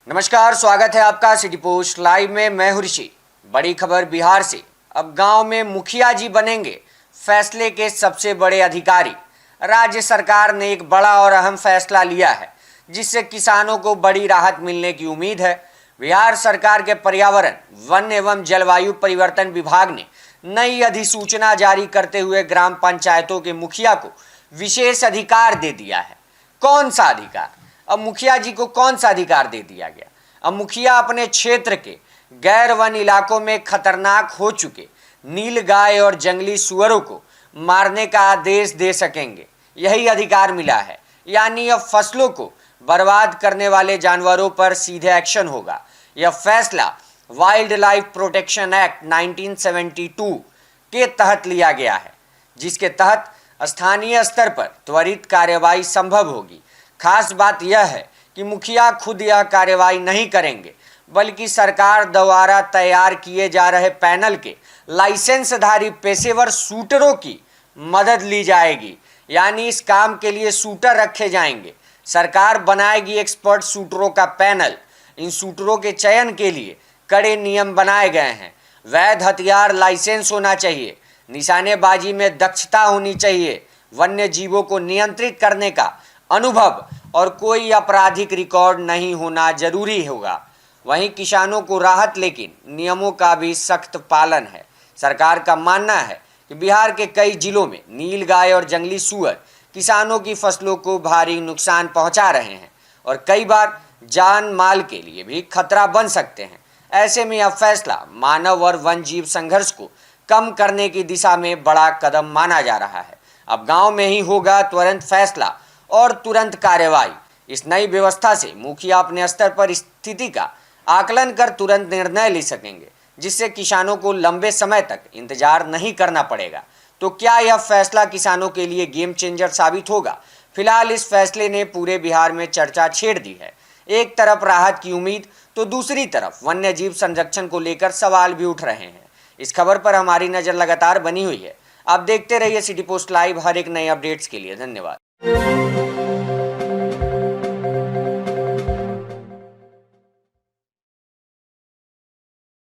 नमस्कार, स्वागत है आपका सिटी पोस्ट लाइव में। मैं हूं ऋषि। बड़ी खबर बिहार से। अब गांव में मुखिया जी बनेंगे फैसले के सबसे बड़े अधिकारी। राज्य सरकार ने एक बड़ा और अहम फैसला लिया है जिससे किसानों को बड़ी राहत मिलने की उम्मीद है। बिहार सरकार के पर्यावरण, वन एवं जलवायु परिवर्तन विभाग ने नई अधिसूचना जारी करते हुए ग्राम पंचायतों के मुखिया को विशेष अधिकार दे दिया है। कौन सा अधिकार? अब मुखिया जी को कौन सा अधिकार दे दिया गया? अब मुखिया अपने क्षेत्र के गैर वन इलाकों में खतरनाक हो चुके नील गाय और जंगली सुअरों को मारने का आदेश दे सकेंगे। यही अधिकार मिला है, यानी अब फसलों को बर्बाद करने वाले जानवरों पर सीधे एक्शन होगा। यह फैसला वाइल्ड लाइफ प्रोटेक्शन एक्ट 1972 के तहत लिया गया है, जिसके तहत स्थानीय स्तर पर त्वरित कार्यवाही संभव होगी। खास बात यह है कि मुखिया खुद यह कार्यवाही नहीं करेंगे, बल्कि सरकार द्वारा तैयार किए जा रहे पैनल के लाइसेंसधारी पेशेवर शूटरों की मदद ली जाएगी। यानी इस काम के लिए शूटर रखे जाएंगे। सरकार बनाएगी एक्सपर्ट शूटरों का पैनल। इन शूटरों के चयन के लिए कड़े नियम बनाए गए हैं। वैध हथियार लाइसेंस होना चाहिए, निशानेबाजी में दक्षता होनी चाहिए, वन्य जीवों को नियंत्रित करने का अनुभव और कोई आपराधिक रिकॉर्ड नहीं होना जरूरी होगा। वहीं किसानों को राहत, लेकिन नियमों का भी सख्त पालन है। सरकार का मानना है कि बिहार के कई जिलों में नील गाय और जंगली सुअर किसानों की फसलों को भारी नुकसान पहुंचा रहे हैं और कई बार जान माल के लिए भी खतरा बन सकते हैं। ऐसे में यह फैसला मानव और वन जीव संघर्ष को कम करने की दिशा में बड़ा कदम माना जा रहा है। अब गांव में ही होगा तुरंत फैसला और तुरंत कार्यवाही। इस नई व्यवस्था से मुखिया अपने स्तर पर स्थिति का आकलन कर तुरंत निर्णय ले सकेंगे, जिससे किसानों को लंबे समय तक इंतजार नहीं करना पड़ेगा। तो क्या यह फैसला किसानों के लिए गेम चेंजर साबित होगा? फिलहाल इस फैसले ने पूरे बिहार में चर्चा छेड़ दी है। एक तरफ राहत की उम्मीद, तो दूसरी तरफ वन्य जीव संरक्षण को लेकर सवाल भी उठ रहे हैं। इस खबर पर हमारी नज़र लगातार बनी हुई है। आप देखते रहिए सिटी पोस्ट लाइव। हर एक नए अपडेट्स के लिए धन्यवाद।